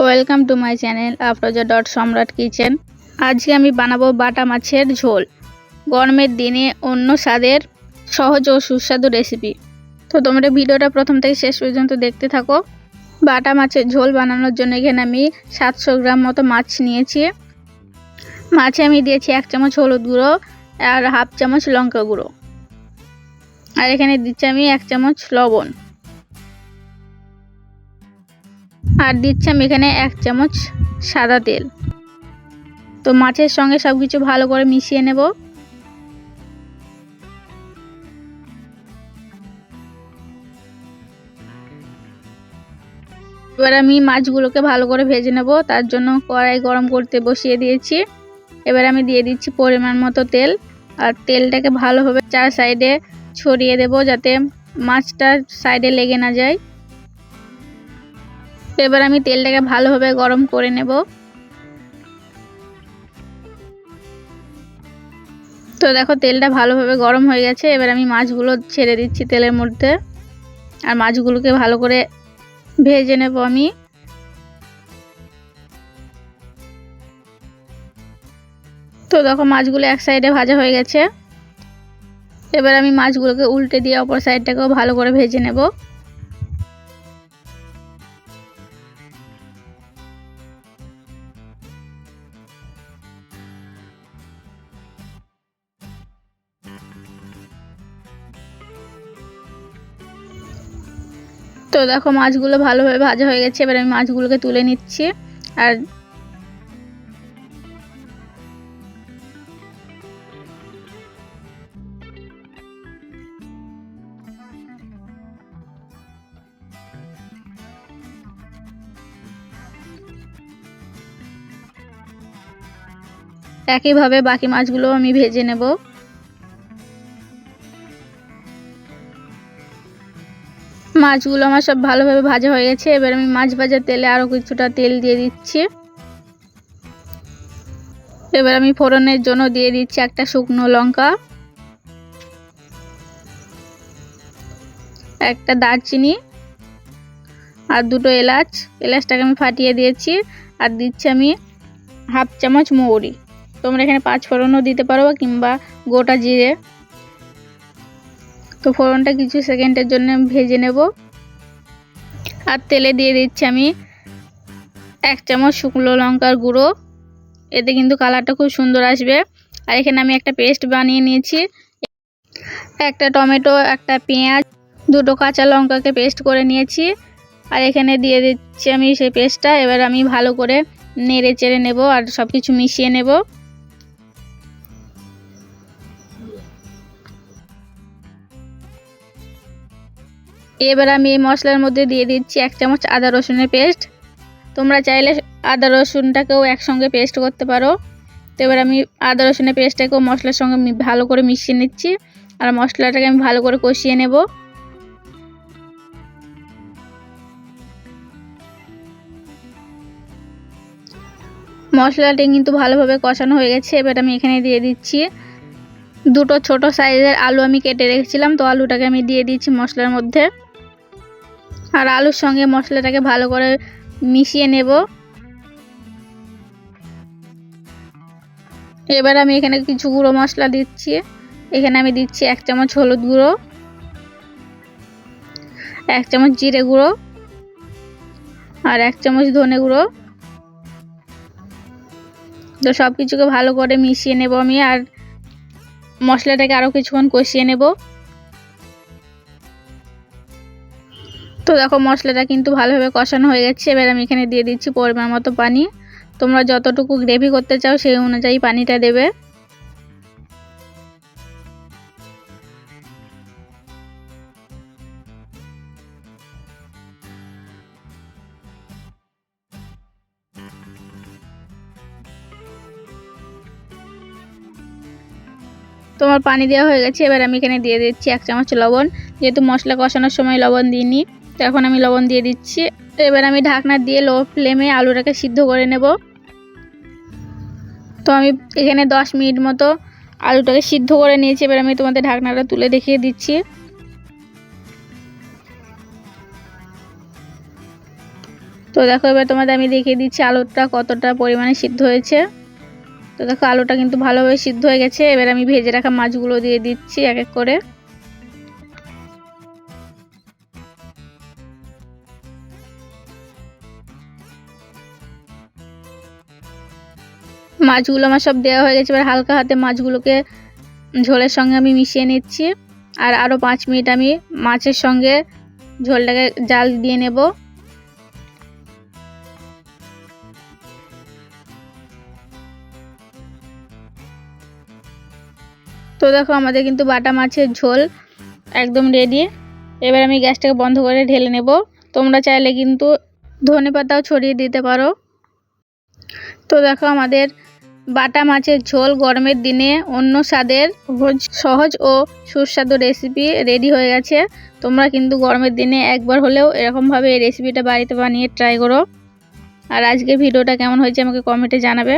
Welcome to my channel Afroza dot সম্রাট kitchen. আজকে আমি বানাবো বাটা মাছের ঝোল। গরমের দিনে অন্য স্বাদের সহজ ও সুস্বাদু রেসিপি। তো তোমরা ভিডিওটা প্রথম থেকে শেষ পর্যন্ত দেখতে থাকো। বাটা মাছের ঝোল বানানোর জন্য এখানে আমি 700 গ্রাম মতো মাছ নিয়েছি। মাছে আমি দিয়েছি 1 চামচ হলুদ গুঁড়ো আর হাফ চামচ লঙ্কা গুঁড়ো, আর এখানে দিচ্ছি আমি 1 চামচ লবণ, আর দিচ্ছি আমি এখানে 1 চামচ সাদা তেল। তো মাছের সঙ্গে সবকিছু ভালো করে মিশিয়ে নেব। এবার আমি মাছগুলোকে ভালো করে ভেজে নেব। তার জন্য কড়াই গরম করতে বসিয়ে দিয়েছি। এবার আমি দিয়ে দিচ্ছি পরিমাণ মতো তেল, আর তেলটাকে ভালোভাবে 4 সাইডে ছড়িয়ে দেব যাতে মাছটা সাইডে লেগে না যায়। এবার আমি তেলটাকে ভালোভাবে গরম করে নেব। তো দেখো তেলটা ভালোভাবে গরম হয়ে গেছে। এবার আমি মাছগুলো ছেড়ে দিচ্ছি তেলের মধ্যে, আর মাছগুলোকে ভালো করে ভেজে নেব আমি। তো দেখো মাছগুলো এক সাইডে ভাজা হয়ে গেছে। এবার আমি মাছগুলোকে উল্টে দিয়ে অপর সাইডটাকেও ভালো করে ভেজে নেব। তো দেখো মাছগুলো ভালোভাবে ভাজা হয়ে গেছে। এবার আমি মাছগুলোকে তুলে নিচ্ছি, আর একইভাবে বাকি মাছগুলো আমি ভেজে নেব। মাছগুলো আমার সব ভালোভাবে ভাজা হয়ে গেছে। এবার আমি মাছ ভাজার তেলে আরও কিছুটা তেল দিয়ে দিচ্ছি। এবার আমি ফোড়নের জন্য দিয়ে দিচ্ছি একটা শুকনো লঙ্কা, একটা দারচিনি আর দুটো এলাচটাকে আমি ফাটিয়ে দিয়েছি। আর দিচ্ছি আমি হাফ চামচ মৌরি। তোমরা এখানে 5 ফোড়নও দিতে পারো কিংবা গোটা জিরে। তো ফোড়নটা কিছু সেকেন্ডের জন্য ভেজে নেব। আর তেলে দিয়ে দিচ্ছি আমি 1 চামচ শুকনো লঙ্কার গুঁড়ো। এতে কিন্তু কালারটা খুব সুন্দর আসবে। আর এখানে আমি একটা পেস্ট বানিয়ে নিয়েছি। একটা টমেটো, একটা পেঁয়াজ, দুটো কাঁচা লঙ্কাকে পেস্ট করে নিয়েছি, আর এখানে দিয়ে দিচ্ছি আমি সেই পেস্টটা। এবার আমি ভালো করে নেড়ে চেড়ে নেব আর সব কিছু মিশিয়ে নেব। এবার আমি এই মশলার মধ্যে দিয়ে দিচ্ছি 1 চামচ আদা রসুনের পেস্ট। তোমরা চাইলে আদা রসুনটাকেও একসঙ্গে পেস্ট করতে পারো। তো এবার আমি আদা রসুনের পেস্টটাকেও মশলার সঙ্গে ভালো করে মিশিয়ে নিচ্ছি, আর মশলাটাকে আমি ভালো করে কষিয়ে নেব। মশলাটা কিন্তু ভালোভাবে কষানো হয়ে গেছে। এবার আমি এখানে দিয়ে দিচ্ছি দুটো ছোট সাইজের আলু আমি কেটে রেখেছিলাম। তো আলুটাকে আমি দিয়ে দিচ্ছি মশলার মধ্যে, আর আলুর সঙ্গে মশলাটাকে ভালো করে মিশিয়ে নেব। এবার আমি এখানে কিছু গুঁড়ো মশলা দিচ্ছি। এখানে আমি দিচ্ছি 1 চামচ হলুদ গুঁড়ো, 1 চামচ জিরে গুঁড়ো, আর 1 চামচ ধনে গুঁড়ো। তো সব কিছুকে ভালো করে মিশিয়ে নেব আমি, আর মশলাটাকে আরও কিছুক্ষণ কষিয়ে নেব। তো দেখো মশলাটা কিন্তু ভালোভাবে কষানো হয়ে গেছে। এবার আমি এখানে দিয়ে দিচ্ছি পরিমাণ মতো পানি। তোমরা যতটুকু গ্রেভি করতে চাও সেই অনুযায়ী পানিটা দেবে। তোমার পানি দেওয়া হয়ে গেছে। এবার আমি এখানে দিয়ে দিচ্ছি 1 চামচ লবণ। যেহেতু মশলা কষানোর সময় লবণ দিইনি, তো এখন আমি লবণ দিয়ে দিচ্ছি। এবার আমি ঢাকনা দিয়ে লো ফ্লেমে আলুটাকে সিদ্ধ করে নেব। তো আমি এখানে 10 মিনিট মতো আলুটাকে সিদ্ধ করে নিয়েছি। এবার আমি তোমাদের ঢাকনাটা তুলে দেখিয়ে দিচ্ছি। তো দেখো এবার তোমাদের আমি দেখিয়ে দিচ্ছি আলুটা কতটা পরিমাণে সিদ্ধ হয়েছে। তো দেখো আলুটা কিন্তু ভালোভাবে সিদ্ধ হয়ে গেছে। এবার আমি ভেজে রাখা মাছগুলো দিয়ে দিচ্ছি এক এক করে। মাছগুলো আমার সব দেওয়া হয়ে গেছে। এবার হালকা হাতে মাছগুলোকে ঝোলের সঙ্গে আমি মিশিয়ে নিচ্ছি। আর আরও 5 মিনিট আমি মাছের সঙ্গে ঝোলটাকে জাল দিয়ে নেব। তো দেখো আমাদের কিন্তু বাটা মাছের ঝোল একদম রেডি। এবার আমি গ্যাসটাকে বন্ধ করে ঢেলে নেব। তোমরা চাইলে কিন্তু ধনেপাতাও ছড়িয়ে দিতে পারো। তো দেখো আমাদের বাটা মাছের ঝোল গরমের দিনে অন্য স্বাদের সহজ ও সুস্বাদু রেসিপি রেডি হয়ে গেছে। তোমরা কিন্তু গরমের দিনে একবার হলেও এরকমভাবে এই রেসিপিটা বাড়িতে বানিয়ে ট্রাই করো। আর আজকের ভিডিওটা কেমন হয়েছে আমাকে কমেন্টে জানাবে।